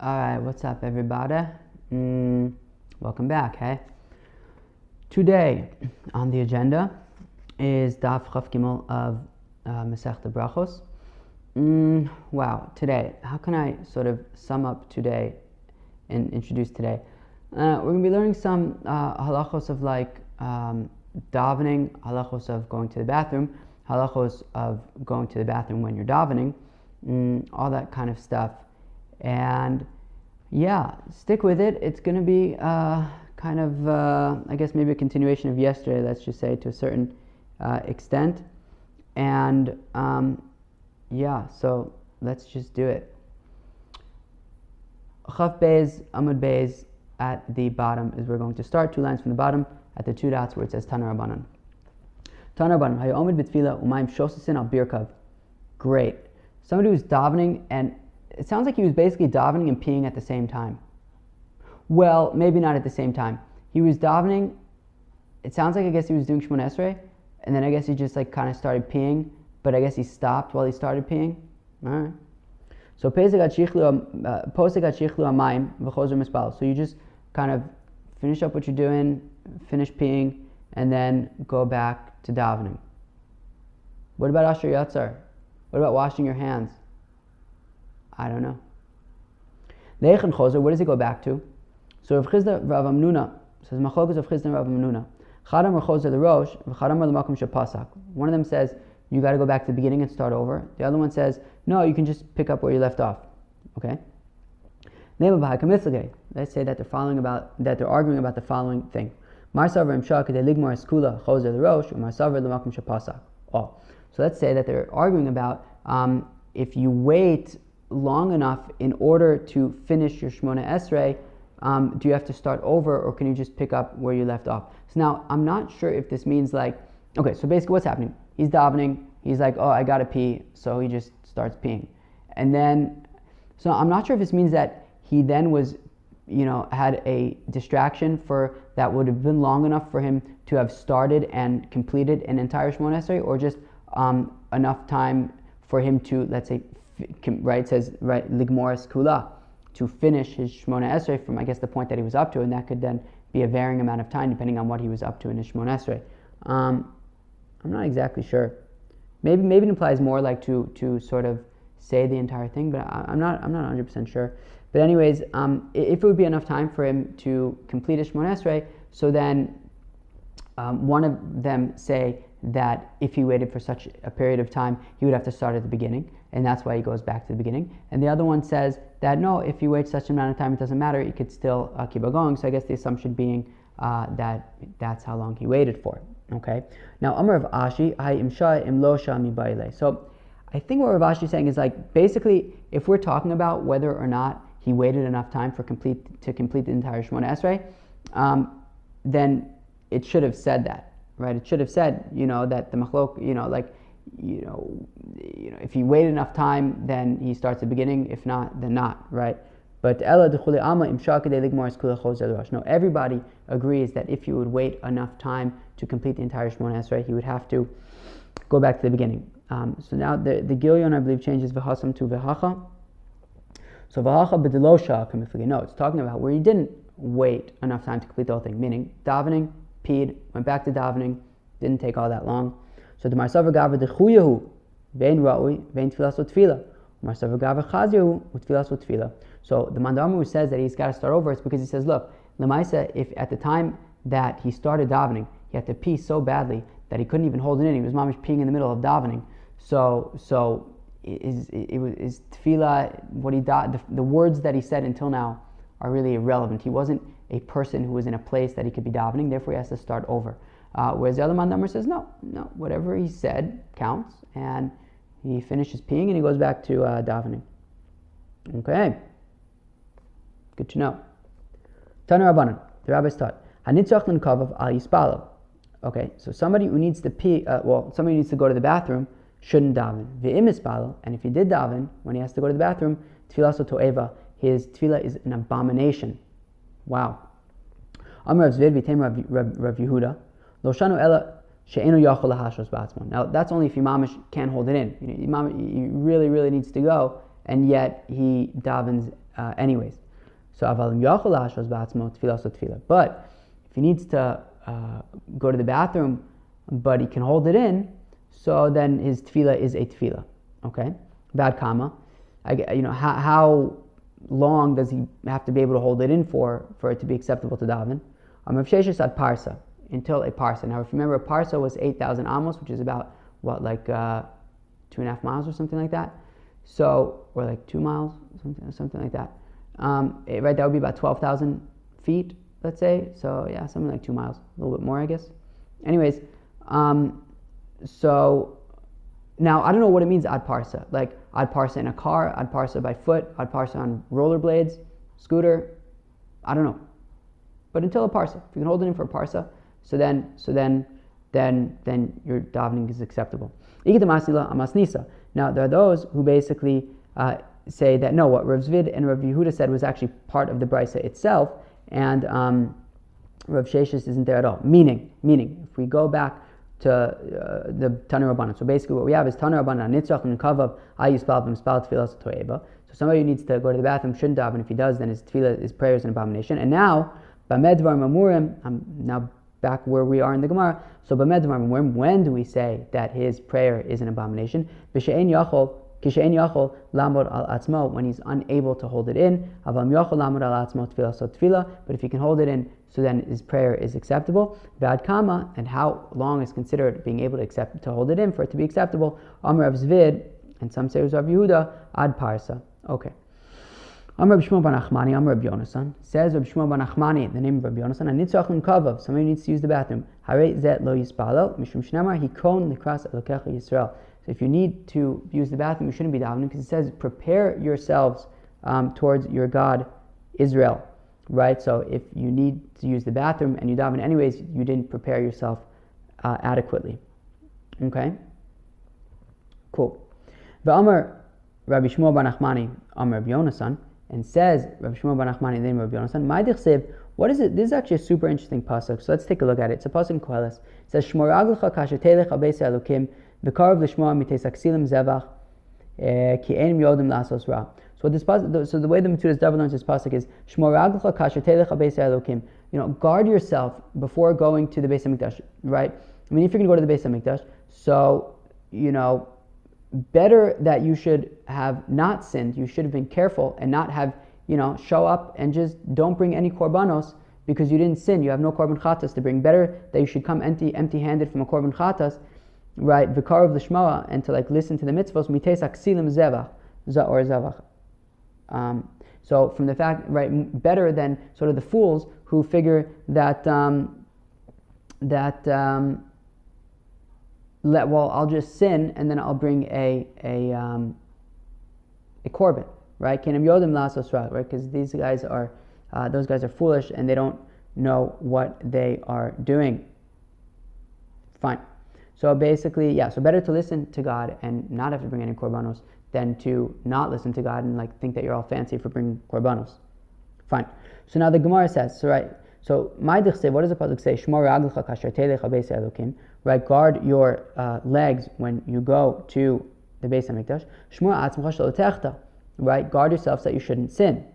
Alright, what's up everybody? Welcome back, hey? Today on the agenda is Daf Chaf Gimel of Masechta Berachos. Wow, today, how can I sort of sum up today and introduce today? We're going to be learning some halachos of like davening, halachos of going to the bathroom, halachos of going to the bathroom when you're davening, all that kind of stuff. And yeah, stick with it. It's going to be kind of, I guess, maybe a continuation of yesterday, let's just say, to a certain extent. And yeah, so let's just do it. Chaf Beis, Amud Beis, at the bottom is where we're going to start. 2 lines from the bottom at the 2 dots where it says Tana Rabbanan. Tana Rabbanan, Hayo Omid B'Tfila Umayim Shosasin Al Birkav. Great. Somebody was davening, and it sounds like he was basically davening and peeing at the same time. Well, maybe not at the same time. He was davening, it sounds like I guess he was doing Shemona Esrei, and then I guess he just like kind of started peeing, but I guess he stopped while he started peeing. Alright. So so you just kind of finish up what you're doing, finish peeing, and then go back to davening. What about Asher Yatzar? What about washing your hands? I don't know. Leichan Chozer, where does it go back to? So Rav Chizda Rav Amnuna says Machlokas of Chizda Rav Amnuna. Chadam Chozer the Rosh, Chadam Lamakom Shapasak. One of them says you got to go back to the beginning and start over. The other one says no, you can just pick up where you left off. Okay. Let's say that they're arguing about the following thing. Oh, so let's say that they're arguing about if you wait long enough in order to finish your Shemona Esrei, do you have to start over, or can you just pick up where you left off? So now, I'm not sure if this means like, okay, so basically what's happening? He's davening, he's like, oh, I gotta pee, so he just starts peeing. And then, so I'm not sure if this means that he then was, had a distraction that would have been long enough for him to have started and completed an entire Shemona Esrei, or just enough time for him to, let's say, right, it says, right, Ligmoras Kula, to finish his Shemona Esrei from, I guess, the point that he was up to, and that could then be a varying amount of time depending on what he was up to in his Shemona Esrei. I'm not exactly sure. Maybe it implies more like to sort of say the entire thing, but I'm not 100% sure. But anyways, if it would be enough time for him to complete his Shemona Esrei, so then one of them say that if he waited for such a period of time, he would have to start at the beginning, and that's why he goes back to the beginning. And the other one says that no, if you wait such an amount of time, it doesn't matter, he could still keep on going. So I guess the assumption being that that's how long he waited for. Okay. Now, Amar of Ashi, I imsha imlosha mi baile. So I think what Rav Ashi is saying is like, basically, if we're talking about whether or not he waited enough time to complete the entire Shemona Esrei, then it should have said that. Right, it should have said, that the machlok, if he waited enough time, then he starts at the beginning. If not, then not, right? But no, everybody agrees that if you would wait enough time to complete the entire Shemona Esrei, he would have to go back to the beginning. So now the Gilyon, I believe, changes v'hasam to v'hacha. So v'hacha b'delosha kamiflige. No, it's talking about where he didn't wait enough time to complete the whole thing, meaning davening, peed, went back to davening, didn't take all that long. So the Marsavar Gavra dechuyahu, vein ra'ui, vein tfilas utfila. Marsavar Gavra chazyahu, utfilas utfila. So the Mandamar who says that he's got to start over, it's because he says, look, Lemaisa, if at the time that he started davening, he had to pee so badly that he couldn't even hold it in. He was mamish peeing in the middle of davening. So it was tefillah, what he the words that he said until now are really irrelevant. He wasn't a person who was in a place that he could be davening, therefore he has to start over. Whereas the other Mandamar says, no, whatever he said counts, and he finishes peeing and he goes back to davening. Okay, good to know. Tana Rabbanan, the rabbis taught, Hanitzach l'nkavav al yispalo. Okay, so somebody who needs to pee, somebody who needs to go to the bathroom shouldn't daven. Ve'im ispalo, and if he did daven, when he has to go to the bathroom, tfilaso to'eva, his tefillah is an abomination. Wow. Amar Rav Zvid v'tem Rav Yehuda, lo shanu ela she'enu yachol lahashos ba'atzmon. Now that's only if Imamish can't hold it in. Imam, he really needs to go, and yet he davens anyways. So avalim yachol lashos ba'atzmo tefillah so tefillah. But if he needs to go to the bathroom, but he can hold it in, so then his tefillah is a tefillah. Okay, bad comma. How long does he have to be able to hold it in for it to be acceptable to daven? Rav Sheshes ad parsa, until a parsa. Now, if you remember, a parsa was 8,000 amos, which is about 2.5 miles or something like that. So, or like 2 miles, something like that. Right, that would be about 12,000 feet, let's say. So yeah, something like 2 miles, a little bit more, I guess. Anyways, so now I don't know what it means ad parsa. Like ad parsa in a car, ad parsa by foot, ad parsa on rollerblades, scooter. I don't know. But until a parsa, if you can hold it in for a parsa, so then your davening is acceptable. Now there are those who basically say that no, what Rav Zvid and Rav Yehuda said was actually part of the brisa itself, and Rav Sheshes isn't there at all. Meaning, if we go back to the Tanur Rabbanan, so basically what we have is Tanur Rabbanan Nitzrach and Kavav Ayus Balvim Spal Tefillah Toeva. So somebody who needs to go to the bathroom shouldn't daven. If he does, then his tefillah, his prayer is an abomination. And now Bamedvar Mamurim, I'm now back where we are in the Gemara. So Bamedvar Mamurim, when do we say that his prayer is an abomination? B'she'en Yachol. Kishe'en yachol lamod al atzmo, when he's unable to hold it in. Avam yachol lamod al atzmo tefillah so tefillah. But if he can hold it in, so then his prayer is acceptable. Bad kama, and how long is considered being able to hold it in for it to be acceptable? Amar Rav Zvid, and some say it was Rav Yehuda, ad parsa. Okay. Amar Rav Shmuel bar Nachmani, Amar Rav Yonasan, says Rav Shmuel bar Nachmani, the name of Rav Yonasan, and nitzach and kavav, somebody needs to use the bathroom. Harei zet lo yispalel, mishum shnamar hikon likras elokecha Yisrael. So if you need to use the bathroom, you shouldn't be davening, because it says prepare yourselves towards your God Israel, right? So if you need to use the bathroom and you daven anyways, you didn't prepare yourself adequately. Okay, cool. V'amar Rabbi Shmuel bar Nachmani, Amar Rabbi Yonasan, and says Rabbi Shmuel bar Nachmani, the name of Rabbi Yonasan, Ma'idich Sev. What is it? This is actually a super interesting pasuk. So let's take a look at it. It's a pasuk in Koheles. It says Shmor aglecha kashetelech abeis elokim. So the way the Metzudas Davar learns this pasuk is guard yourself before going to the Beis Hamikdash, right? I mean, if you're going to go to the Beis Hamikdash, so better that you should have not sinned. You should have been careful and not have show up and just don't bring any korbanos because you didn't sin. You have no korban chatas to bring. Better that you should come empty-handed from a korban chatas. Right, vikar of the Shema, and to listen to the mitzvos, mites aksilim zevach, or zevach. So from the fact, right, better than sort of the fools who figure that I'll just sin and then I'll bring a korban, right? Kenem yodim lasos ra, right? Because those guys are foolish and they don't know what they are doing. Fine. So basically, so better to listen to God and not have to bring any korbanos than to not listen to God and think that you're all fancy for bringing korbanos. Fine. So now the Gemara says, so Ma'idich Sev, what does the pasuk say? Shmor aglecha kasher telech habeis elokim, right? Guard your legs when you go to the Beis Hamikdash. Shmor atzmacha shelo techta, right? Guard yourself so that you shouldn't sin.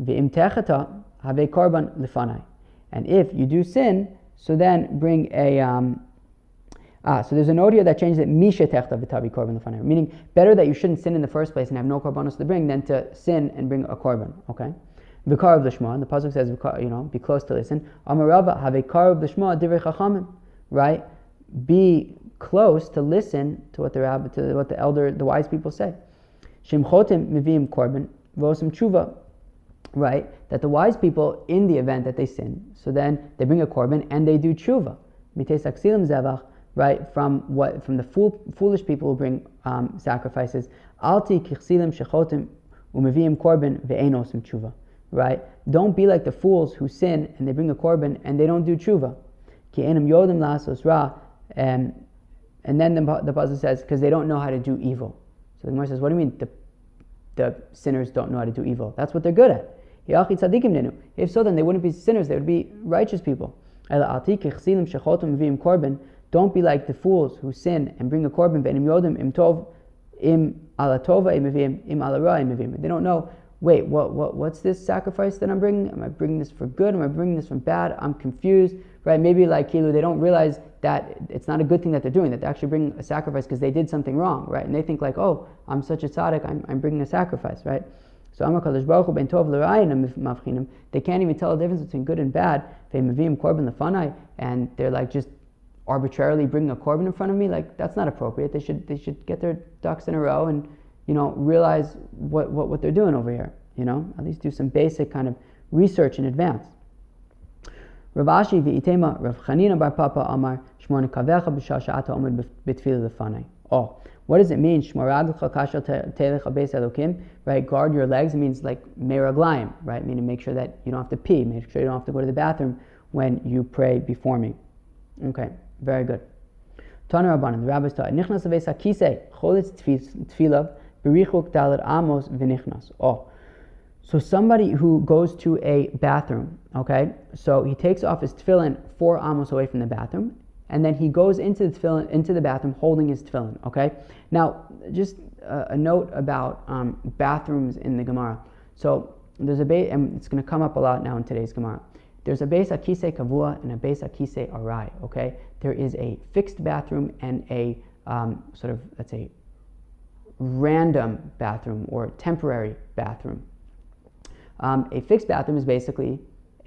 V'im techata have korban lefanai, and if you do sin, so then bring a so there's an note here that changes it, misha techta v'tavi korban l'fanei, meaning better that you shouldn't sin in the first place and have no korbanos to bring than to sin and bring a korban. Okay, v'kar of l'shma. The pasuk says, be close to listen. Amar Rava have a kar of l'shma divrei chachamim, right? Be close to listen to what the wise people say. Shemchotim mivim korban v'osim tshuva, right? That the wise people, in the event that they sin, so then they bring a korban and they do tshuva. Mites aksilim zevach. Right, from the foolish people who bring sacrifices. Alti kichsilim shechotim umeviim korban ve'einosim tshuva. Right, don't be like the fools who sin and they bring a korban and they don't do tshuva. Ki enam yodim lasos ra, and then the pasuk says because they don't know how to do evil. So the Gemara says, what do you mean the sinners don't know how to do evil? That's what they're good at. If so, then they wouldn't be sinners; they would be righteous people. Alti kichsilim shechotim umeviim korban. Don't be like the fools who sin and bring a korban. Ve'enim yodim im tov im ala tova im avim im ala ra im avim. They don't know wait, what's this sacrifice that I'm bringing? Am I bringing this for good? Am I bringing this from bad? I'm confused, right? Maybe like Kilu, they don't realize that it's not a good thing that they're doing, that they're actually bringing a sacrifice because they did something wrong, right? And they think like, oh, I'm such a tzaddik, I'm bringing a sacrifice, right? So Amar Kadosh Baruch Hu ben tov l'ra'yin mavchinim. They can't even tell the difference between good and bad. Ve'mavim korban lefanai, and they're like just arbitrarily bringing a korban in front of me. Like that's not appropriate. They should get their ducks in a row and realize what they're doing over here. At least do some basic kind of research in advance. Rav Ashi v'itema Rav Chanina bar Papa Amar Shmona kavecha b'shah she'ata omed b'tefillah lefanai. Oh, what does it mean? Shmor raglecha kasher telech beis Elokim. Right, guard your legs. It means like meraglayim. Right, meaning make sure that you don't have to pee. Make sure you don't have to go to the bathroom when you pray before me. Okay, very good. Tana Rabbanan, the rabbis taught nichnas beis hakisei cholitz tefillah berichuk dalet amos v'nichnas. Oh. So somebody who goes to a bathroom, okay, so he takes off his tefillin 4 amos away from the bathroom, and then he goes into the bathroom holding his tefillin, okay? Now, just a note about bathrooms in the Gemara. So there's and it's going to come up a lot now in today's Gemara. There's a beis hakisei kavua and a beis hakisei arai, okay? There is a fixed bathroom and a sort of, let's say, random bathroom or temporary bathroom. A fixed bathroom is basically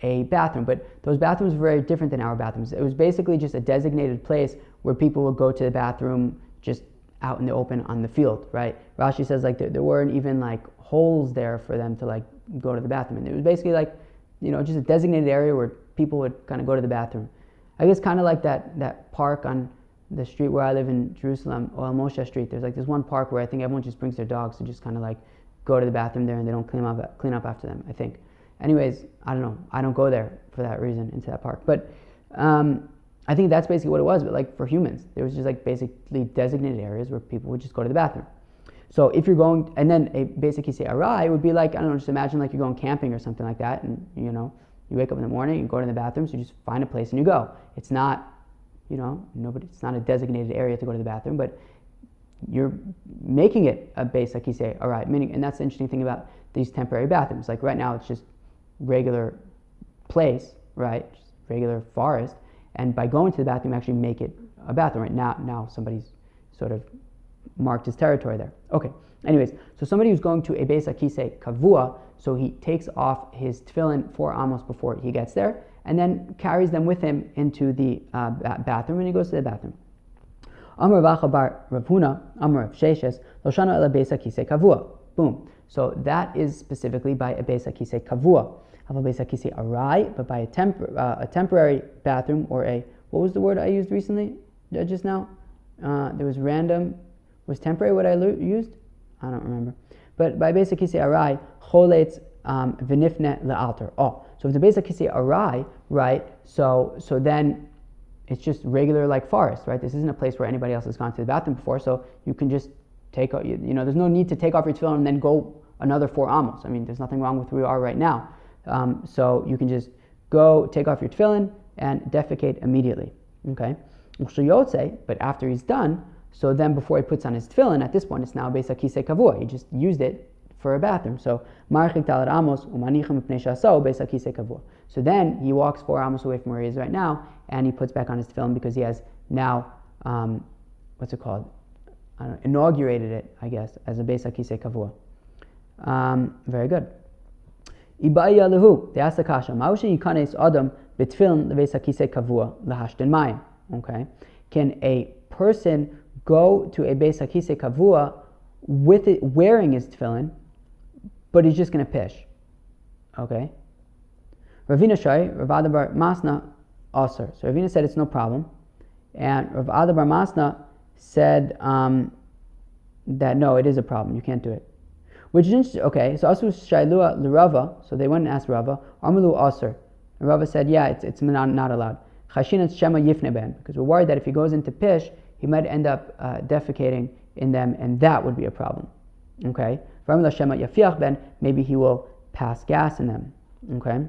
a bathroom, but those bathrooms were very different than our bathrooms. It was basically just a designated place where people would go to the bathroom just out in the open on the field, right? Rashi says like there weren't even like holes there for them to like go to the bathroom, and it was basically like just a designated area where people would kind of go to the bathroom. I guess kind of like that park on the street where I live in Jerusalem, Oel Moshe Street. There's like this one park where I think everyone just brings their dogs to just kind of like go to the bathroom there, and they don't clean up after them, I think. Anyways, I don't know. I don't go there for that reason into that park. But I think that's basically what it was. But like for humans, there was just like basically designated areas where people would just go to the bathroom. So if you're going, and then a basic say arai would be like, I don't know, just imagine like you're going camping or something like that, and you wake up in the morning, you go to the bathroom, so you just find a place and you go. It's not, it's not a designated area to go to the bathroom, but you're making it a beis hakisei arai, meaning, and that's the interesting thing about these temporary bathrooms. Like right now, it's just regular place, right? Just regular forest, and by going to the bathroom, you actually make it a bathroom. Right now, somebody's sort of marked his territory there. Okay. Anyways, so somebody who's going to a beis hakisei kavua, so he takes off his tefillin 4 amos before he gets there, and then carries them with him into the bathroom, and he goes to the bathroom. Amar Vacha bar Rav Huna, Amar Rav Sheshes, Loshana ela beis hakisei kavua. Boom. So that is specifically by a beis hakisei kavua. Have a beis hakisei arai, but by a temporary bathroom, or what was the word I used recently, just now? There was random. Was temporary what I used? I don't remember. But by beis hakisei arai, choletz v'nifne le'alter. Oh, so if the beis hakisei arai, right? So then it's just regular like forest, right? This isn't a place where anybody else has gone to the bathroom before, so you can just take, there's no need to take off your tefillin and then go another 4 amos. I mean, there's nothing wrong with where we are right now. So you can just go take off your tefillin and defecate immediately, okay? But after he's done, so then before he puts on his tefillin, at this point it's now beis hakisei kavua. He just used it for a bathroom. So marchik dalet amos umanichem mipnei shaso beis hakisei kavua. So then he walks 4 amos away from where he is right now, and he puts back on his tefillin because he has now, what's it called? Inaugurated it, I guess, as a beis hakisei kavua. Very good. Ibaya lehu, they asked the kasha, ma'ushe yikanes adam b'tefillin lebeis hakisei kavua lahashten mayim. Okay, can a person go to a beis hakisei kavua with it wearing his tefillin, but he's just going to pish? Okay. Ravina Shai, Rav Ada bar Masna, Aser. So Ravina said it's no problem, and Rav Ada bar Masna said that no, it is a problem. You can't do it. Which is interesting. Okay, so Asu Shailua l'Rava. So they went and asked Rava. Amalu Aser. And Rava said, yeah, it's not allowed. Chashinat Shema Yifne Ben, because we're worried that if he goes into pish, he might end up defecating in them, and that would be a problem. Okay. Shema Yafiach Ben, maybe he will pass gas in them. Okay.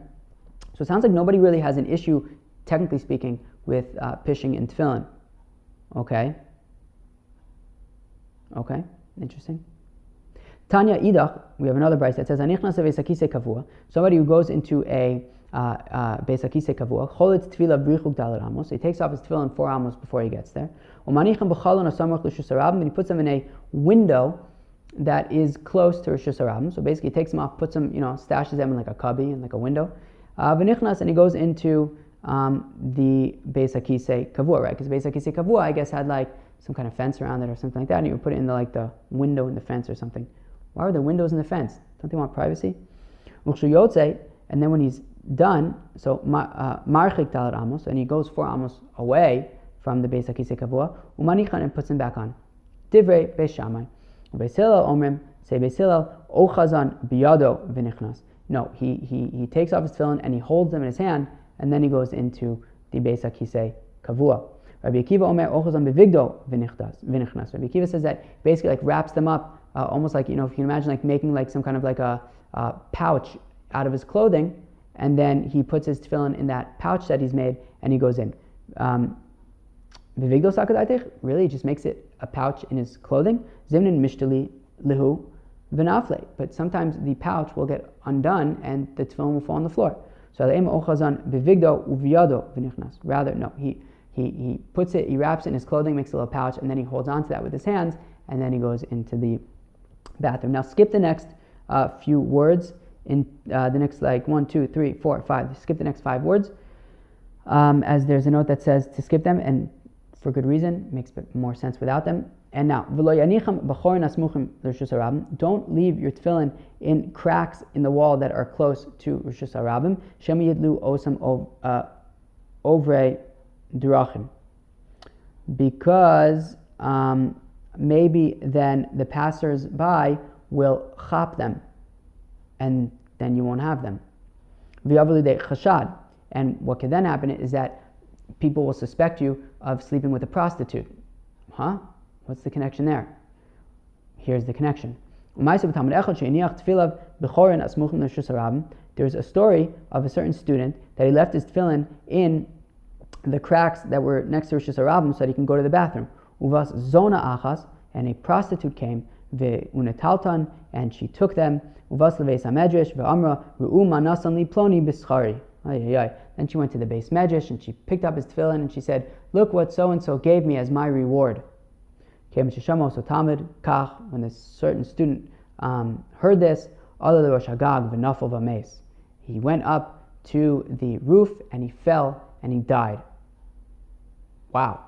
So it sounds like nobody really has an issue, technically speaking, with pishing in tefillin. Okay. Okay. Interesting. Tanya idach, we have another brayso that says, Anichnas beis hakisei kavua, somebody who goes into a beis hakisei kavua, cholet tefillah brichuk dalet amos, he takes off his tefillin 4 amos before he gets there, umanichem b'chalon asamach l'shus harabim, and he puts them in a window that is close to Rishus Harabim. So basically he takes them off, puts them, stashes them in like a cubby and like a window. V'nichnas, and he goes into the Beis HaKisei Kavua, right? Because Beis HaKisei Kavua, I guess, had like some kind of fence around it or something like that, and you would put it in the window in the fence or something. Why are there windows in the fence? Don't they want privacy? And then when he's done, so marchik dalet amos, and he goes 4 amos away from the Beis HaKisei Kavua, umanichan, and puts them back on. Divrei Beis Shammai. Beis Hillel omrim, say Beis Hillel, ochazan biyado v'nichnas. No, he takes off his tefillin and he holds them in his hand, and then he goes into the Beis HaKisei Kavua. Rabbi Akiva omer, ochazan bevigdo v'nichnas. Rabbi Akiva says that basically like wraps them up, almost like, if you can imagine like making like some kind of like a pouch out of his clothing, and then he puts his tefillin in that pouch that he's made, and he goes in. Vivigdo sakadaitich, really, he just makes it a pouch in his clothing. Zimnin mishtali lihu v'nafle. But sometimes the pouch will get undone and the tefillin will fall on the floor. So ochazan bivigdo uviyado v'nichnas. Rather, no, he puts it, he wraps it in his clothing, makes a little pouch, and then he holds on to that with his hands, and then he goes into the bathroom. Now skip the next few words in the next 1, 2, 3, 4, 5. Skip the next 5 words, as there's a note that says to skip them, and for good reason, makes more sense without them. And now, don't leave your tefillin in cracks in the wall that are close to Rishus Harabim. Shema yidlu osam ovre durachim. Because maybe then the passers-by will chop them, and then you won't have them. And what could then happen is that people will suspect you of sleeping with a prostitute. Huh? What's the connection there? Here's the connection. There's a story of a certain student that he left his tefillin in the cracks that were next to Rishus Harabim so that he can go to the bathroom. Uvas zona achas, and a prostitute came, ve'unetaltan, and she took them. Uvas leveis hamedrash ve'amra ru'u manasan li ploni b'schari. Then she went to the Beis Medrash and she picked up his tefillin and she said, "Look what so and so gave me as my reward." When this certain student heard this, he went up to the roof and he fell and he died. Wow.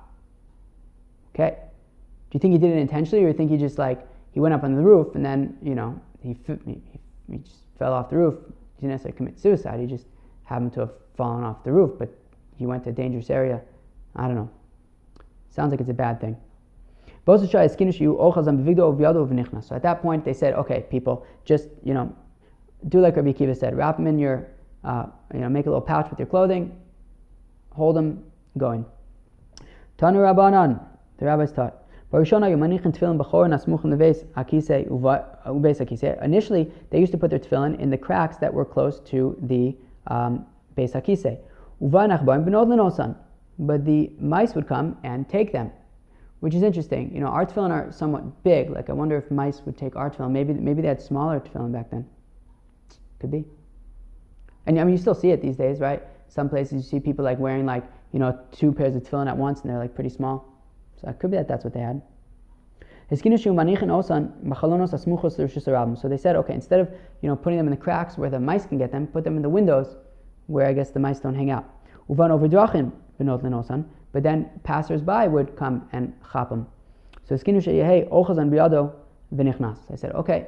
Okay. Do you think he did it intentionally, or do you think he just he went up on the roof and then he just fell off the roof? He didn't necessarily commit suicide. He just happened to have fallen off the roof, but he went to a dangerous area. I don't know. Sounds like it's a bad thing. So at that point they said, okay, people, just do like Rabbi Akiva said, wrap them in your make a little pouch with your clothing, hold them going. Tanu Rabbanan, the rabbis taught. Initially, they used to put their tefillin in the cracks that were close to the Beis HaKisei. But the mice would come and take them, which is interesting. Our tefillin are somewhat big. I wonder if mice would take our tefillin. Maybe they had smaller tefillin back then. Could be. And you still see it these days, right? Some places you see people wearing 2 pairs of tefillin at once, and they're pretty small. So it could be that's what they had. So they said, okay, instead of putting them in the cracks where the mice can get them, put them in the windows where I guess the mice don't hang out. But then passers-by would come and chop them. So I said, okay,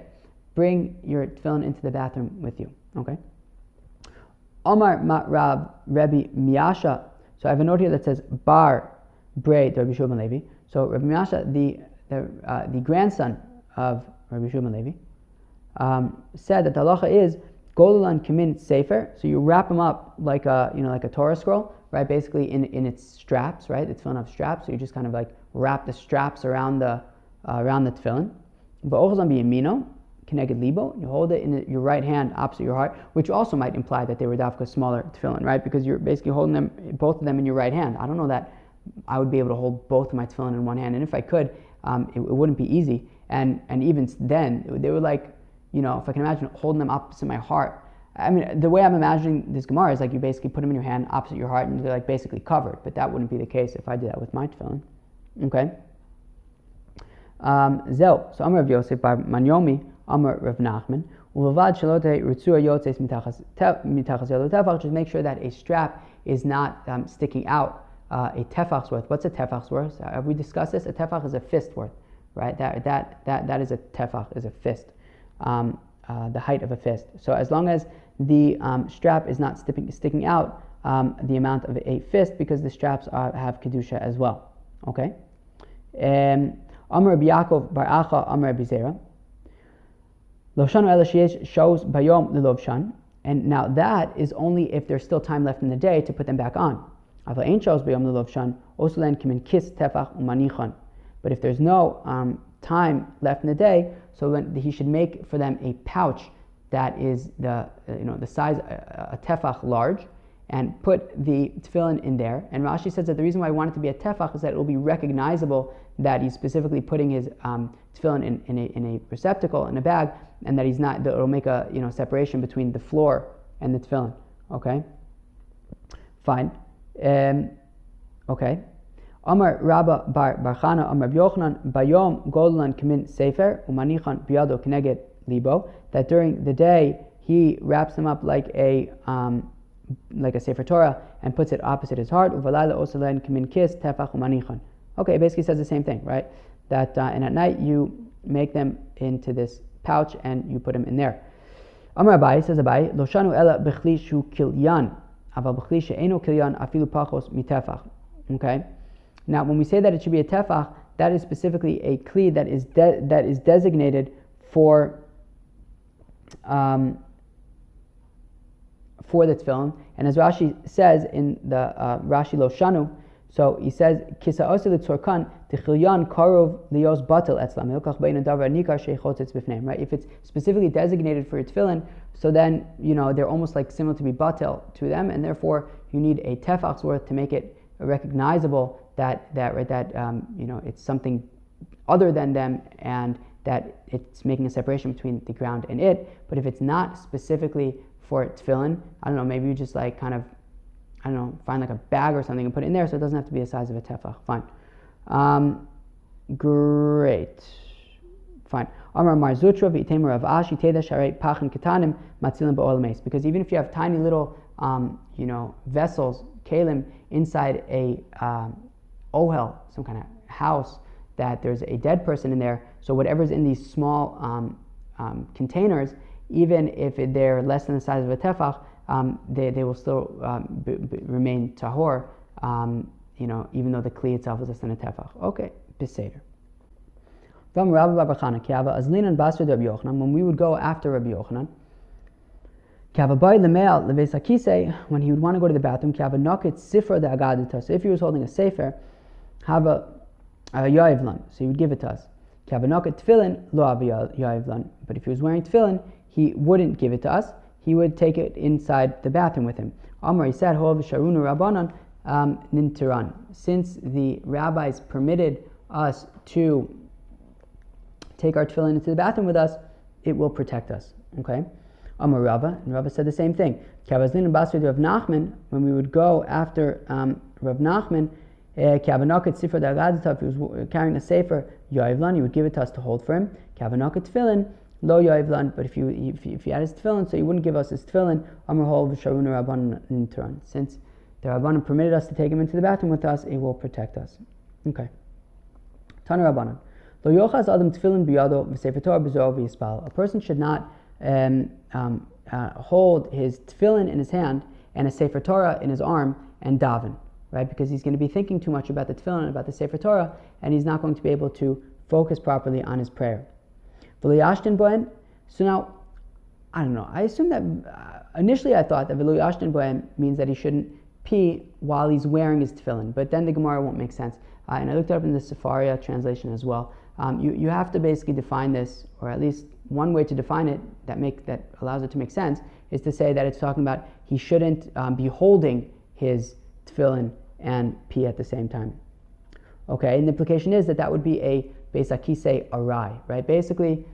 bring your tefillin into the bathroom with you. Okay. Omar Rab Rebbe Miasha. So I have a note here that says Bar Bray Rabbi Shua ben Levi. So Rabbi Miasha, the grandson of Rabbi Shua ben Levi, said that the halacha is Golulan Kamin Sefer. So you wrap them up like a Torah scroll, right? Basically in its straps, right? The tefillin have straps, so you just kind of wrap the straps around the tefillin. V'ochazan biyamino keneged libo. You hold it in your right hand opposite your heart, which also might imply that they were dafka smaller tefillin, right? Because you're basically holding them, both of them, in your right hand. I don't know that I would be able to hold both of my tefillin in one hand, and if I could, it wouldn't be easy. and even then, they were like, if I can imagine holding them opposite my heart. I mean, the way I'm imagining this Gemara is like you basically put them in your hand opposite your heart, and they're like basically covered. But that wouldn't be the case if I did that with my tefillin. Okay. So Amar Rav Yosef bar Manyomi, Amar Rav Nachman, Ulevad Shalote Ritzua Yotzes Mitachas Yado Tefach. Just make sure that a strap is not sticking out a tefach's worth. What's a tefach's worth? Have we discussed this? A tefach is a fist worth, right? That is a tefach, is a fist, the height of a fist. So as long as the strap is not sticking out the amount of a fist, because the straps have kedusha as well. Okay. Amar Rabbi Yaakov bar Acha, Amar Rabbi Zera. Lovshanu ela sheyesh shows bayom lelovshan, and now that is only if there's still time left in the day to put them back on. Aval ein shows bayom lelovshan osulen kimin kis tefach umanichan. But if there's no time left in the day, so then he should make for them a pouch that is the size a tefach large, and put the tefillin in there. And Rashi says that the reason why I want it to be a tefach is that it will be recognizable that he's specifically putting his tefillin in a receptacle, in a bag, and that it will make a separation between the floor and the tefillin. Okay, fine. Okay. Amar Rabba bar Chana Amar Yochanan Bayom Golan Kamin Sefer Umanichan Biado Kneged Libo, that during the day he wraps them up like a Sefer Torah and puts it opposite his heart. Uvalayla Osalen Kamin Kis Tefach Umanichan. Okay, it basically says the same thing, right? That and at night you make them into this pouch and you put them in there. Amar Abai, says Abai, Loshanu Ela Bechli Shu Kilyan Aval Bechli She'enu Kilyan Afilu Pachos Mitefach. Okay. Now, when we say that it should be a tefach, that is specifically a kli that is designated for the tefillin. And as Rashi says in the Rashi Loshanu, so he says kisa osil tzorkan tichilyan karov lios batel etzlam hilkach bein davar nikar sheichotetz b'fneim. Right? If it's specifically designated for your tefillin, so then they're almost like similar to be batel to them, and therefore you need a tefach's worth to make it recognizable that it's something other than them, and that it's making a separation between the ground and it. But if it's not specifically for tefillin, I don't know, maybe you just like kind of, I don't know, find like a bag or something and put it in there, so it doesn't have to be the size of a tefach. Fine. Great. Fine. Amar Mar Zutra v'itemer Rav Ashi teda sharei pachin ketanim matzilim ba'ol meis. Because even if you have tiny little, vessels, kalim, inside a ohel, some kind of house, that there's a dead person in there, so whatever's in these small containers, even if they're less than the size of a tefach, they will still remain tahor, even though the kli itself is less than a tefach. Okay, beseder. When we would go after Rabbi Yochanan, when he would want to go to the bathroom, so if he was holding a sefer, have a yoivlan, so he would give it to us. But if he was wearing tefillin, he wouldn't give it to us. He would take it inside the bathroom with him. Amar, he said, since the rabbis permitted us to take our tefillin into the bathroom with us, it will protect us. Okay? Amar Rava, and Rava said the same thing. Rav Nachman, when we would go after Rav Nachman, if he was carrying a sefer, yoivlan, he would give it to us to hold for him. Tefillin, lo yoivlan, but if he had his tefillin, so he wouldn't give us his tefillin. Amar hol v'sharuna rabbanan nintaran. Since the rabbanan permitted us to take him into the bathroom with us, it will protect us. Okay. Tana rabbanan. Lo yochaz adam tefillin biyado v'sefer Torah b'zo v'yispal. A person should not hold his tefillin in his hand and a sefer Torah in his arm and daven, right? Because he's going to be thinking too much about the tefillin and about the sefer Torah, and he's not going to be able to focus properly on his prayer. So now, I don't know. I assume that initially I thought that v'lo yashten bohem means that he shouldn't pee while he's wearing his tefillin, but then the Gemara won't make sense. And I looked it up in the Sefaria translation as well. You have to basically define this, or at least one way to define it that allows it to make sense is to say that it's talking about he shouldn't be holding his tefillin and pee at the same time. Okay, and the implication is that would be a Beis Akisei Arai, right? Basically,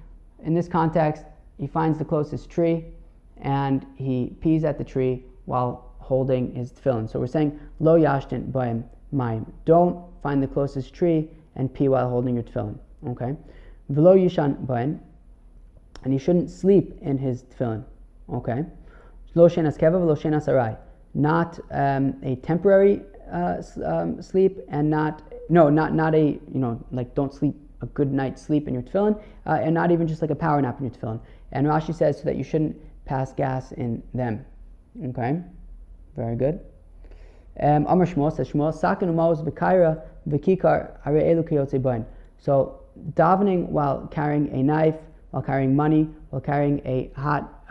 in this context, he finds the closest tree and he pees at the tree while holding his tefillin. So we're saying, Lo yashtin b'hem mayim. Don't find the closest tree and pee while holding your tefillin, okay? V'lo yishan b'hem, and he shouldn't sleep in his tefillin, okay? Lo shenas keva v'lo shenas arai. Not a temporary sleep, and not a, like don't sleep a good night's sleep in your tefillin, and not even just like a power nap in your tefillin. And Rashi says so that you shouldn't pass gas in them. Okay, very good. Amar Shmuel says, Shmuel sakin umaos v'kaira v'kikar hare elu kiyotze bain. So davening while carrying a knife, while carrying money, while carrying a hot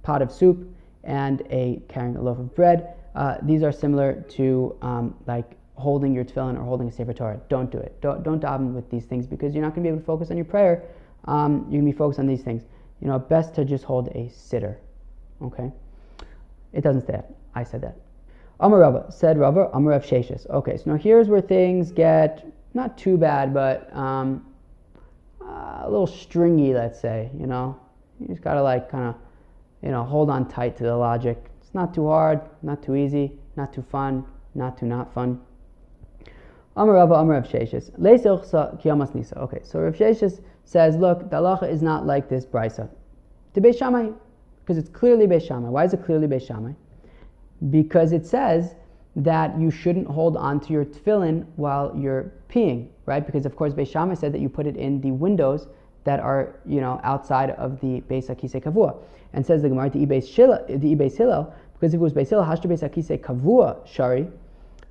pot of soup, and carrying a loaf of bread, these are similar to like holding your tefillin or holding a Sefer Torah. Don't do it. Don't daven with these things, because you're not going to be able to focus on your prayer. You're going to be focused on these things. Best to just hold a sitter. Okay? It doesn't say that. I said that. Amar Rava, said Rava, Amar Rav Sheshes. Okay, so now here's where things get not too bad, but a little stringy, let's say. You just got to like kind of, hold on tight to the logic. It's not too hard, not too easy, not too fun, not too not fun. Amar Rava, Amar Rav Sheshes. Leisochsa kiyamas nisa. Okay, so Rav Sheshes says, look, the halacha is not like this brisa. To Beis Shammai, because it's clearly Beis Shammai. Why is it clearly Beis Shammai? Because it says that you shouldn't hold on to your tefillin while you're peeing, right? Because of course Beis Shammai said that you put it in the windows that are, outside of the Beis Akisei Kavua. And says the Gemara, the Beis Hillel, because if it was Beis Hillel, Hashter Beis Akisei Kavua Shari,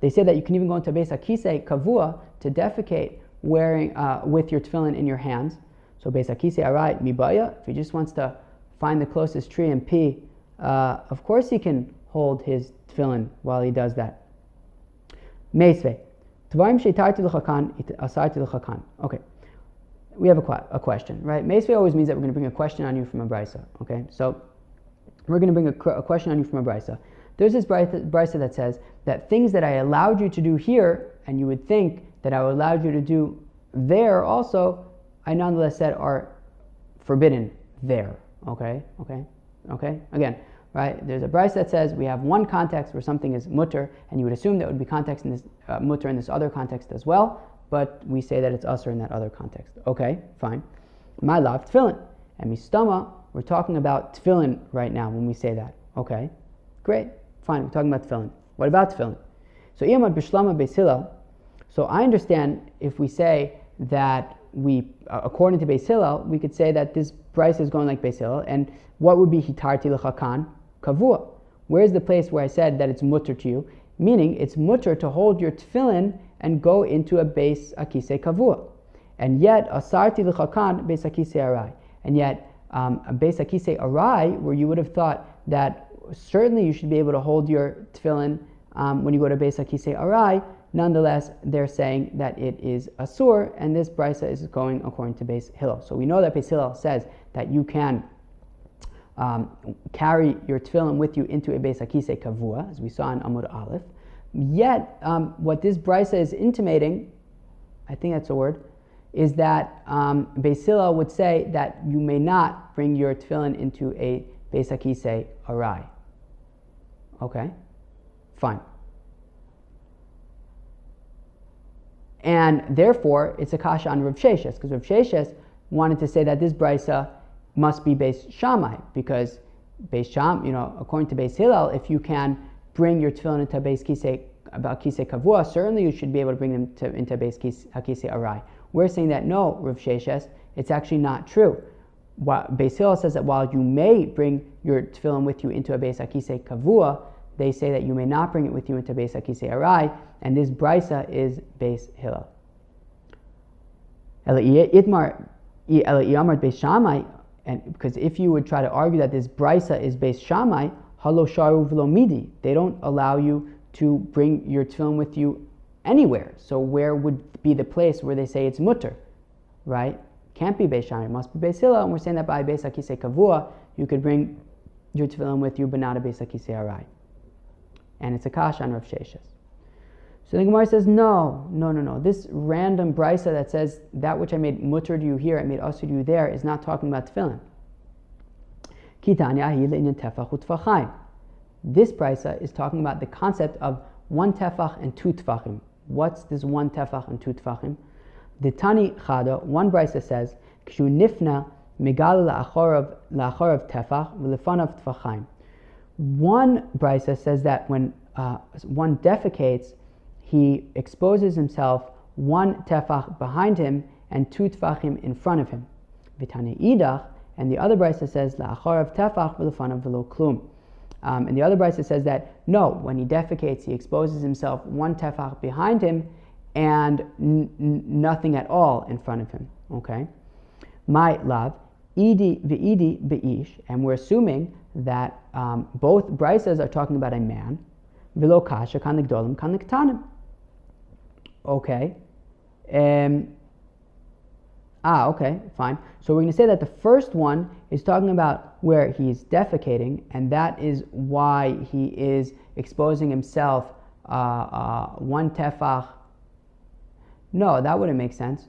they say that you can even go into Beis Akisei Kavua to defecate wearing with your tefillin in your hands. So Beis Akisei Arai Mibaya, if he just wants to find the closest tree and pee, of course he can hold his tefillin while he does that. Meisvei. Tvarim sheitarti l'chakan, asarti l'chakan. Okay. We have a question, right? Meisvei always means that we're going to bring a question on you from a brisa. Okay, so we're going to bring a question on you from a brisa. There's this brisa that says that things that I allowed you to do here, and you would think that I allowed you to do there also, I nonetheless said are forbidden there. Okay. Again, right? There's a brisa that says we have one context where something is mutter, and you would assume that would be context in this mutter in this other context as well. But we say that it's usher in that other context. Okay, fine. My love, tefillin. And mistama, we're talking about tefillin right now when we say that. Okay, great, fine, we're talking about tefillin. What about tefillin? So iyamad bishlama Beis Hillel. So I understand if we say that according to Beis Hillel, we could say that this brisa is going like Beis Hillel, and what would be hitarti l'chakan kavua? Where's the place where I said that it's mutter to you? Meaning it's mutter to hold your tefillin and go into a Beis Akisei Kavua. And yet, asarti l'chakan Beis Akisei Arai. And yet, a Beis Akisei Arai, where you would have thought that certainly you should be able to hold your tefillin when you go to Beis Akisei Arai, nonetheless, they're saying that it is asur, and this brisa is going according to Beis Hillel. So we know that Beis Hillel says that you can carry your tefillin with you into a Beis Akisei Kavua, as we saw in Amud Aleph. Yet, what this brisa is intimating, I think that's a word, is that Beis Hillel would say that you may not bring your tefillin into a Beis Akisei Arai. Okay, fine. And therefore, it's a kasha on Rav Sheshes, because Rav Sheshes wanted to say that this brisa must be Beis Shammai, because Beis Shammai, according to Beis Hillel, if you can bring your tefillin into Beis Akisei Kavua, certainly you should be able to bring them into Beis Akisei Arai. We're saying that no, Rav Sheshes, it's actually not true. Beis Hillel says that while you may bring your tefillin with you into a Beis Akisei Kavua, they say that you may not bring it with you into Beis Akisei Arai, and this brisa is Beis Hillel. Beis Shammai, and because if you would try to argue that this brisa is Beis Shammai, halo sharu v'lo midi, they don't allow you to bring your tefillin with you anywhere. So where would be the place where they say it's mutter, right? Can't be Beis Shammai, it must be Beis Hillel, and we're saying that by Beis Akisei Kavua, you could bring your tefillin with you, but not a Beis Akisei Arai. And it's a kasha on Rav Sheshes. So the Gemara says, no. This random brisa that says that which I made mutter to you here, I made asur to you there, is not talking about tefillin. This brisa is talking about the concept of 1 tefach and 2 tefachim. What's this 1 tefach and 2 tefachim? The Tani Chada, one brisa says, Kshu nifna megal la'achorav tefach v'lefanav tefachim. One brisa says that when one defecates, he exposes himself 1 tefach behind him and 2 tefachim in front of him. V'tani idach, and the other brisa says la'achorav tefach v'lefanav v'lo klum. And the other brisa says that no, when he defecates, he exposes himself 1 tefach behind him and nothing at all in front of him. Okay, my love, idi ve'idi be'ish, and we're assuming that both brisas are talking about a man. V'lo kasha kan l'gdolim kan l'ktanim. Okay. Okay, fine. So we're going to say that the first one is talking about where he's defecating, and that is why he is exposing himself 1 tefach. No, that wouldn't make sense.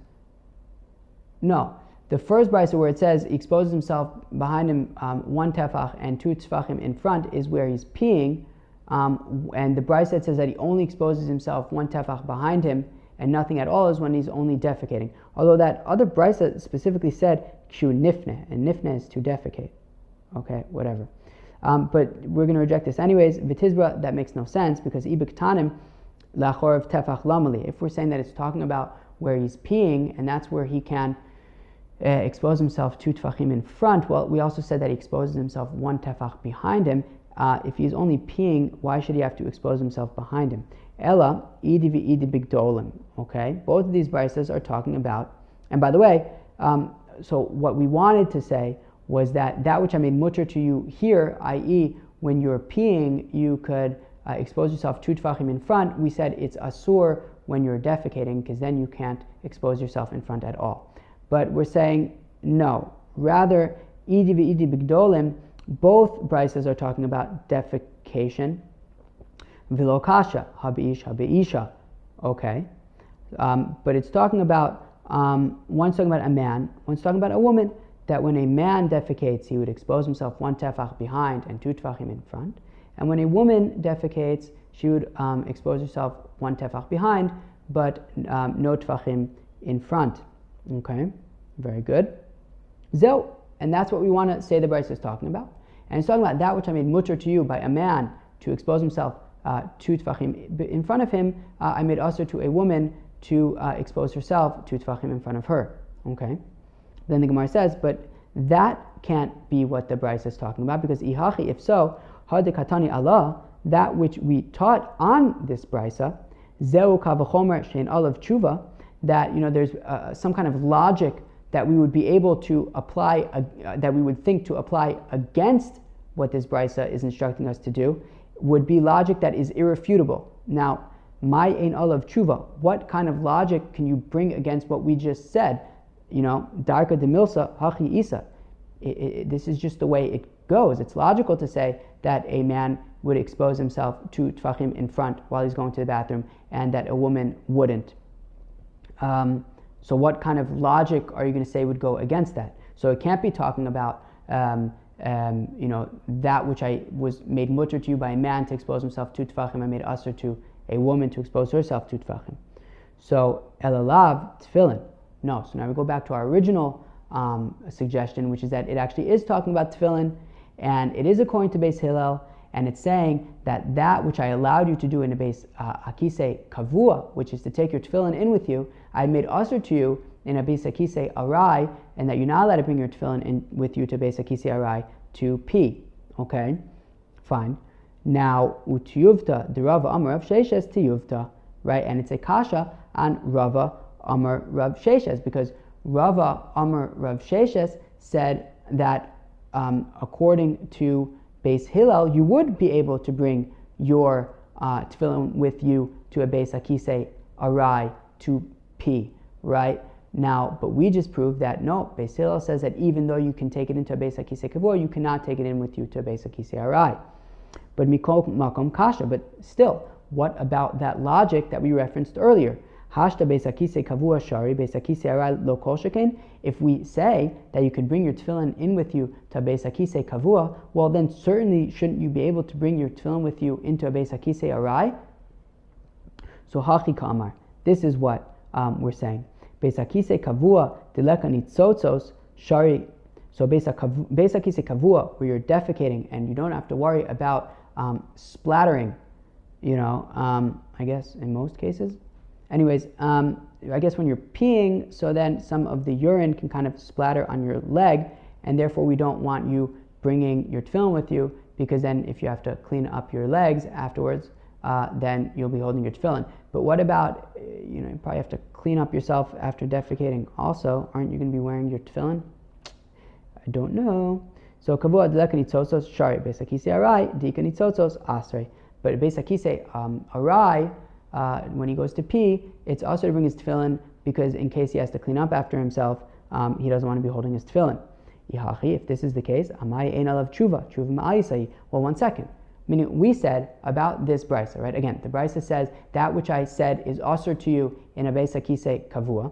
No. The first brisa where it says he exposes himself behind him 1 tefach and 2 tefachim in front is where he's peeing, and the brisa that says that he only exposes himself 1 tefach behind him and nothing at all is when he's only defecating. Although that other brisa specifically said kshu nifne, and nifne is to defecate. Okay, whatever. But we're going to reject this anyways. V'tizbra, that makes no sense because ibiktanim lachorav tefach lamali. If we're saying that it's talking about where he's peeing and that's where he can expose himself 2 tefachim in front, well, we also said that he exposes himself 1 tefach behind him. If he's only peeing, why should he have to expose himself behind him? Ella, idi v'idi bigdolim. Okay, both of these brisas are talking about, and by the way, so what we wanted to say was that which I made mutter to you here, i.e., when you're peeing, you could expose yourself 2 tefachim in front. We said it's asur when you're defecating, because then you can't expose yourself in front at all. But we're saying no. Rather, idi v'idi bigdolim, both brisas are talking about defecation. V'lo kasha, habi'ish, habi'isha. Okay. But it's talking about, one's talking about a man, one's talking about a woman, that when a man defecates, he would expose himself 1 tefach behind and 2 tefachim in front. And when a woman defecates, she would expose herself 1 tefach behind, but no tefachim in front. Okay, very good. Zeu, and that's what we want to say the brisa is talking about. And it's talking about that which I made mutter to you by a man to expose himself 2 tefachim in front of him. I made asur to a woman to expose herself 2 tefachim in front of her. Okay. Then the Gemara says, but that can't be what the brisa is talking about, because ihachi, if so, hadekatani Allah, that which we taught on this brisa, zeu kavachomer shein olav tshuva, that there's some kind of logic that we would be able to apply, that we would think to apply against what this brisa is instructing us to do, would be logic that is irrefutable. Now, my ein olav tshuva, what kind of logic can you bring against what we just said? Darka de milsa hachi isa. This is just the way it goes. It's logical to say that a man would expose himself 2 tefachim in front while he's going to the bathroom, and that a woman wouldn't. So what kind of logic are you going to say would go against that? So it can't be talking about that which I was made mutter to you by a man to expose himself 2 tefachim, I made asur to a woman to expose herself 2 tefachim. So elalav tefillin. No. So now we go back to our original suggestion, which is that it actually is talking about tefillin, and it is according to Beis Hillel, and it's saying that which I allowed you to do in a Beis Hakisei Kavua, which is to take your tefillin in with you, I made asur to you in a Beis Hakisei Arai, and that you're not allowed to bring your tefillin in with you to Beis Hakisei Arai to pee. Okay, fine. Now utiyuvta, the Rava Amar Rav Sheshes tiyuvta, right? And it's a kasha on Rava Amar Rav Sheshes, because Rava Amar Rav Sheshes said that according to Beis Hillel, you would be able to bring your tefillin with you to a Beis Hakisei Arai to pee, right? Now, but we just proved that no, Beis Hillel says that even though you can take it into a Beis Hakisei Kavua, you cannot take it in with you to a Beis Hakisei Arai. But mikol makom kasha. But still, what about that logic that we referenced earlier? Hashta beis hakisei kavua shari beis hakisei arai lo kol sheken. If we say that you could bring your tefillin in with you to beis hakisei kavua, well then certainly shouldn't you be able to bring your tefillin with you into a beis hakisei arai? So hachi kamar. This is what we're saying. Beis hakisei kavua dileka nitzotzos shari. So beis hakisei kavua, where you're defecating and you don't have to worry about splattering. I guess in most cases. Anyways, I guess when you're peeing, so then some of the urine can kind of splatter on your leg, and therefore we don't want you bringing your tefillin with you, because then if you have to clean up your legs afterwards, then you'll be holding your tefillin. But what about, you probably have to clean up yourself after defecating also. Aren't you going to be wearing your tefillin? I don't know. So kavua deleka nitzotzos shari beis hakisei arai dika nitzotzos asrei. But beis hakisei arai, when he goes to pee, it's also to bring his tefillin, because in case he has to clean up after himself, he doesn't want to be holding his tefillin. If this is the case, amai ein alav tshuva ma'ayisai. Well, 1 second. Meaning, we said about this brisa, right? Again, the brisa says that which I said is asur to you in a beis hakisei kavua.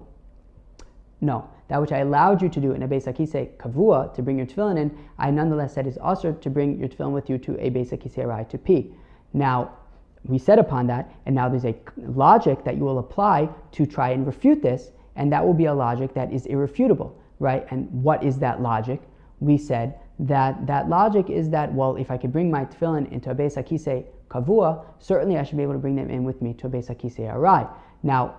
No, that which I allowed you to do in a beis hakisei kavua, to bring your tefillin in, I nonetheless said is asur to bring your tefillin with you to a beis hakisei arai to pee. Now, we said upon that, and now there's a logic that you will apply to try and refute this, and that will be a logic that is irrefutable, right? And what is that logic? We said that logic is that, well, if I could bring my tefillin into a beis hakisei kavua, certainly I should be able to bring them in with me to a beis hakisei arai. Now,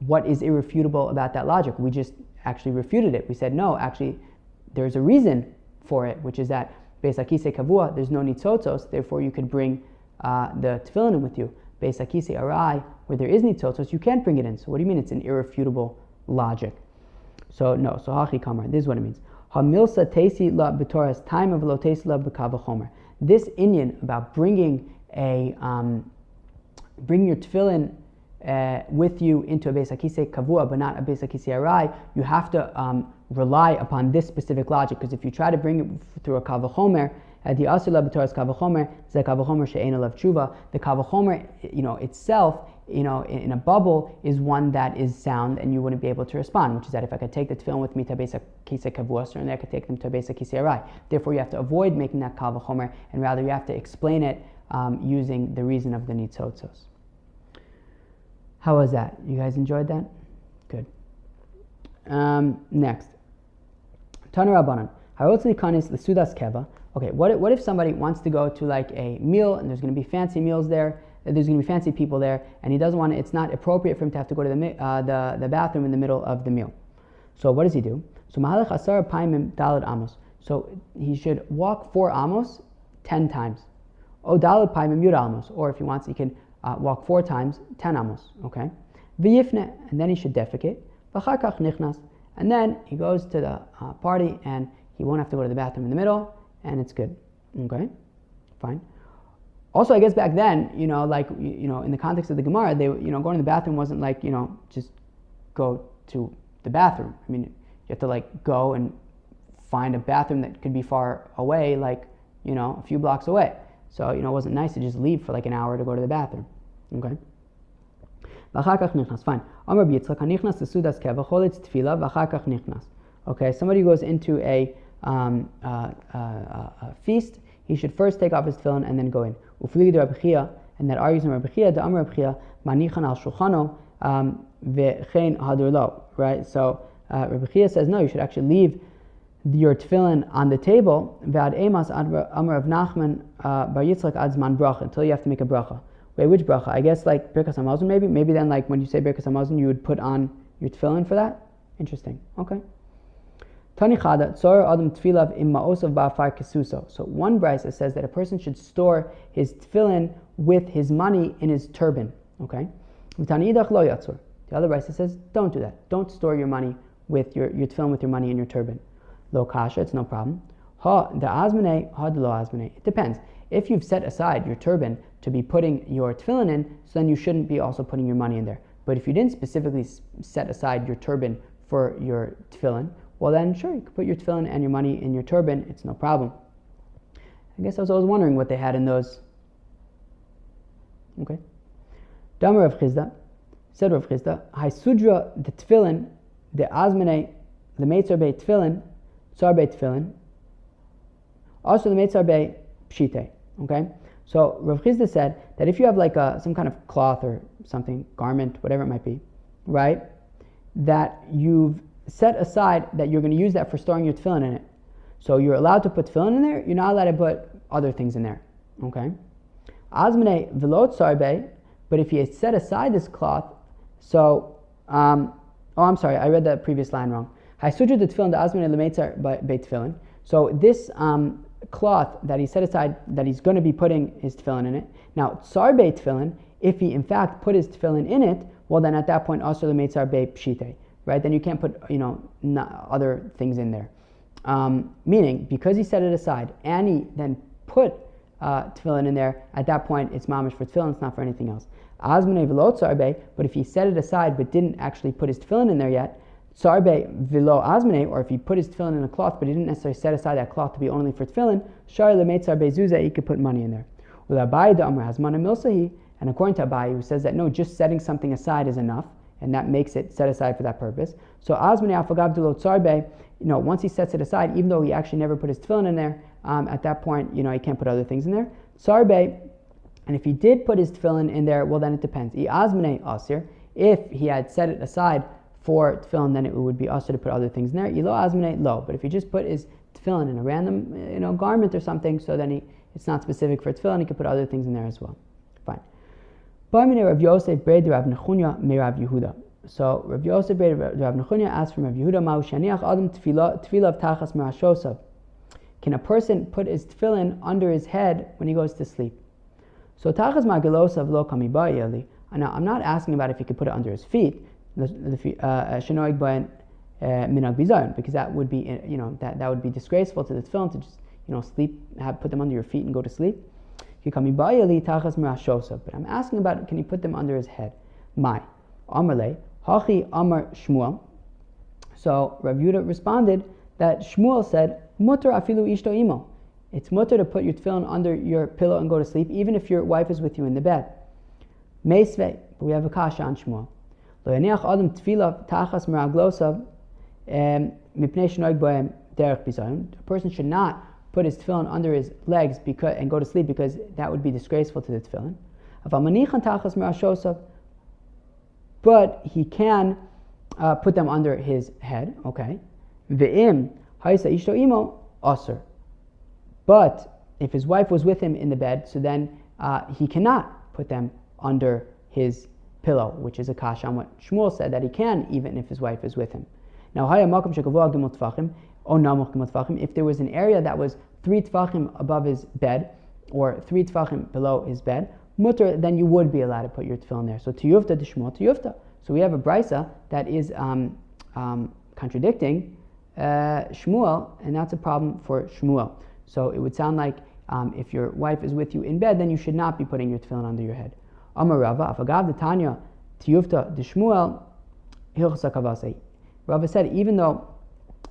what is irrefutable about that logic? We just actually refuted it. We said, no, actually, there's a reason for it, which is that beis hakisei kavua, there's no nitzotzos, therefore you could bring the tefillin in with you. Beis hakisei arai, where there is nitzotzos, you can't bring it in. So what do you mean it's an irrefutable logic? So no, so hachi kamar, this is what it means. Hamilsa teisi la b'toras time of lo teisi la b'kavachomer. This inyan about bringing your tefillin with you into a beis hakisei kavua, but not a beis hakisei arai, you have to rely upon this specific logic, because if you try to bring it through a kavachomer, the asula b'toras kavachomer, the kavachomer she'ein alav tshuva. The kavachomer, itself, in a bubble, is one that is sound, and you wouldn't be able to respond. Which is that if I could take the tefillin with me to beis hakisei kavua, certainly I could take them to beis hakisei arai. Therefore, you have to avoid making that kavachomer, and rather you have to explain it using the reason of the nitzotzos. How was that? You guys enjoyed that? Good. Next, Tanu Rabbanan. Harotz likanis l'sudas keva. Okay, what if somebody wants to go to like a meal, and there's going to be fancy meals there, there's going to be fancy people there, and he doesn't want to, it's not appropriate for him to have to go to the bathroom in the middle of the meal. So what does he do? So mahalach asar paimim dalad amos. So he should walk 4 amos 10 times. O dalad paimim yud amos. Or if he wants, he can walk 4 times 10 amos. Okay. V'yifne, and then he should defecate. V'achar kach nichnas, and then he goes to the party, and he won't have to go to the bathroom in the middle, and it's good. Okay, fine. Also, I guess back then, in the context of the Gemara, they, going to the bathroom wasn't like, just go to the bathroom. I mean, you have to like go and find a bathroom that could be far away, like, a few blocks away. So, it wasn't nice to just leave for like an hour to go to the bathroom. Okay. Fine. Okay, somebody goes into a feast, he should first take off his tefillin and then go in. And that argues in Rabbi Chia, the Amar Rabbi Chia, manichan al shulchano vechein hadur lo. Right? So Rabbi Chia says no, you should actually leave your tefillin on the table. Ve'ad emas Amar of Nachman bar Yitzchak ad zman bracha, until you have to make a bracha. Wait, which bracha? I guess like Berachos Hamazon maybe? Maybe then like when you say Berachos Hamazon, you would put on your tefillin for that? Interesting. Okay. Tani chada, tzor adam tfilav im ma'osav ba'afar kesuso. So one brisa says that a person should store his tefillin with his money in his turban. Okay? V'tani idach lo yatzor. The other brisa says, don't do that. Don't store your money with your tefillin with your money in your turban. Lo kasha, it's no problem. Ha the azmane, ha de lo azmane. It depends. If you've set aside your turban to be putting your tefillin in, so then you shouldn't be also putting your money in there. But if you didn't specifically set aside your turban for your tefillin, well then sure, you could put your tefillin and your money in your turban, it's no problem. I guess I was always wondering what they had in those Okay. Damar Rav Chizda, said Rav Chizda, Hai Sudra the Tefillin, the Azmane, the Meitzar Bei Tefillin, Tsar Bei Tefillin, also the Meitzar Bei Pshite. Okay. So Rav Chizda said that if you have like some kind of cloth or something, garment, whatever it might be, right, that you've set aside that you're going to use that for storing your tefillin in it. So you're allowed to put tefillin in there, you're not allowed to put other things in there. Okay? Azmane velot sarbe, but if you set aside this cloth, so, I'm sorry, I read the previous line wrong. Haisudra the tefillin, the azmane lemeitzar bei tefillin. So this cloth that he set aside, that he's going to be putting his tefillin in it. Now, tsar bei tefillin, if he in fact put his tefillin in it, well then at that point also the meitzar bei pshite, right? Then you can't put, other things in there. Meaning, because he set it aside and he then put tefillin in there, at that point it's mamish for tefillin, it's not for anything else. Azmane v'lo tsarbe, but if he set it aside but didn't actually put his tefillin in there yet, tsarbe v'lo azmane, or if he put his tefillin in a cloth but he didn't necessarily set aside that cloth to be only for tefillin, shari lemeitzar bezuza, he could put money in there. Ulabai da amr hazmana milsahi, and according to Abai, who says that no, just setting something aside is enough, and that makes it set aside for that purpose. So azmane afagav dulo tsarbe, once he sets it aside, even though he actually never put his tefillin in there, at that point, he can't put other things in there. Sarbe, and if he did put his tefillin in there, well then it depends. Azmane asir, if he had set it aside for tefillin, then it would be asir to put other things in there. Ilo azmane lo, but if he just put his tefillin in a random, garment or something, so then it's not specific for tefillin, he could put other things in there as well. Fine. Rav Yosef Breid Rav Nechunya me Rav Yehuda. So Rav Yosef Breid Rav Nechunya asked from Rav Yehuda, Ma'u shaniach adam tefillah tachas merashosav. Can a person put his tefillin under his head when he goes to sleep? So tachas margelosav lo kamibayeli. Now I'm not asking about if he could put it under his feet, shenoig bayan minag bizayon, because that would be that would be disgraceful to the tefillin to just sleep, put them under your feet and go to sleep. But I'm asking about, can you put them under his head? My Amarle Hachi Amar Shmuel. So Rav Yehuda responded that Shmuel said, Mutter afilu ishto imo. It's mutter to put your tefillin under your pillow and go to sleep, even if your wife is with you in the bed. Meisvei, but we have a kasha on Shmuel. Lo yaniach adam tefillah tachas meraglosav mipnei shenoig bohem derech bizayon. A person should not put his tefillin under his legs and go to sleep, because that would be disgraceful to the tefillin. But he can put them under his head. Okay. Ve'im haisa ishto imo aser. But if his wife was with him in the bed, so then he cannot put them under his pillow, which is a kasha on what Shmuel said, that he can even if his wife is with him. Now, if there was an area that was 3 tefachim above his bed, or 3 tefachim below his bed, mutter, then you would be allowed to put your tefillin there. So tiyufta d'shmuel tiyufta. So we have a brisa that is contradicting Shmuel, and that's a problem for Shmuel. So it would sound like if your wife is with you in bed, then you should not be putting your tefillin under your head. Amar Rava, afagav d'tanya tiyufta d'shmuel hilchasa kavasei. Rava said, even though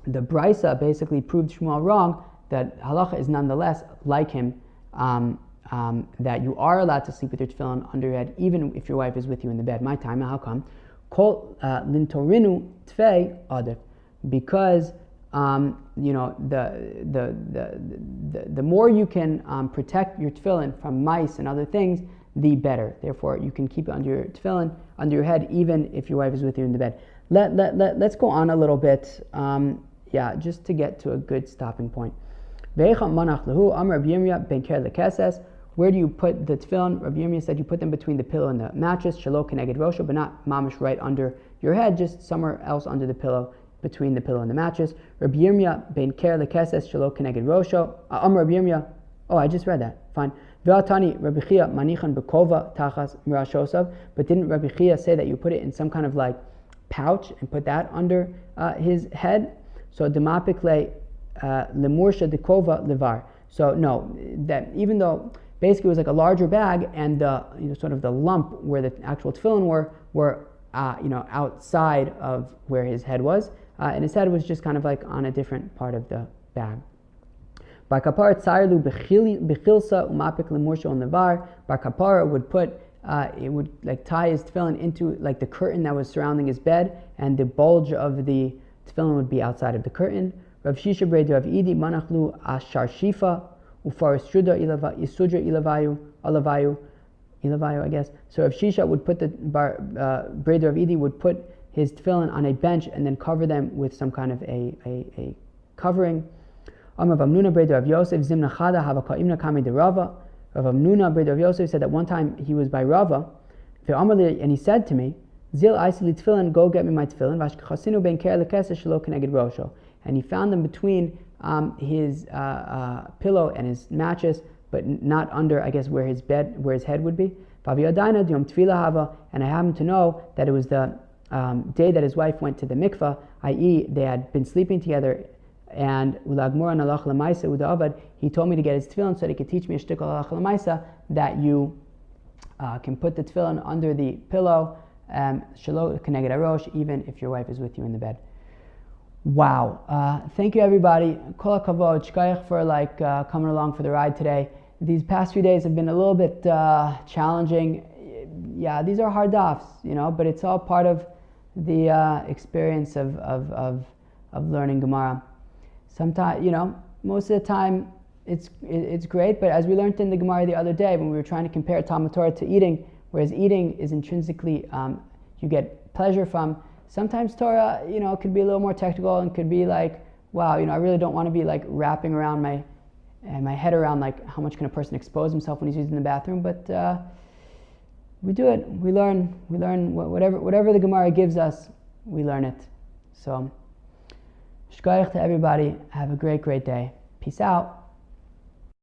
the brisa basically proved Shmuel wrong, that halacha is nonetheless like him, that you are allowed to sleep with your tefillin under your head, even if your wife is with you in the bed. My time, how come? Kol lintorinu tfei adif, because the more you can protect your tefillin from mice and other things, the better. Therefore, you can keep it under your tefillin, under your head, even if your wife is with you in the bed. Let's go on a little bit, just to get to a good stopping point. Where do you put the tefillin? Rabbi Yirmiyah said you put them between the pillow and the mattress, shelo keneged rosho, but not mamish right under your head, just somewhere else under the pillow, between the pillow and the mattress. Rabbi Yirmiyah ben ker lekeses shelo keneged rosho. Rabbi Yirmiyah. Oh, I just read that. Fine. V'atani Rabbi Chia manichan bekova tachas mirashosav. But didn't Rabbi Chia say that you put it in some kind of like pouch and put that under his head? So demapikle lemursha dekova levar. So no, that even though basically it was like a larger bag, and the sort of the lump where the actual tefillin were outside of where his head was, and his head was just kind of like on a different part of the bag. Bar kapara tsarlu bechilsa umapik lemursha on levar. Bar kapara would put it would like tie his tefillin into like the curtain that was surrounding his bed, and the bulge of the tefillin would be outside of the curtain. Rav Shisha Brei Rav Idi Manachlu Ashar Shifa Ufar Isudra Ilavayu, I guess. So Rav Shisha would put the Brei Rav Idi would put his tefillin on a bench and then cover them with some kind of a covering. Amar Rav Amnuna Brei Rav Yosef Zimna Chada Hava Ka'imna Kami de Rava. Rav Amnuna Brei Rav Yosef said that one time he was by Rava, and he said to me, Zil Aisili Tefillin, go get me my tefillin. Vashkachasinu ben ker lekeseh shelo keneged rosho. And he found them between his pillow and his mattress, but not under, I guess, where his head would be. And I happened to know that it was the day that his wife went to the mikvah, i.e., they had been sleeping together. And he told me to get his tefillin so that he could teach me a shtickle halach l'maisa, that you can put the tefillin under the pillow, shelo keneged harosh, even if your wife is with you in the bed. Wow. Thank you, everybody. Kol hakavod, shkayach for coming along for the ride today. These past few days have been a little bit challenging. Yeah, these are hard dafs, but it's all part of the experience of learning Gemara. Sometimes, most of the time it's great, but as we learned in the Gemara the other day when we were trying to compare Talmud Torah to eating, whereas eating is intrinsically, you get pleasure from, sometimes Torah, could be a little more technical and could be like, wow, I really don't want to be wrapping around my head around how much can a person expose himself when he's using the bathroom, but we do it, we learn whatever the Gemara gives us, we learn it. So, shkoyach to everybody, have a great day. Peace out.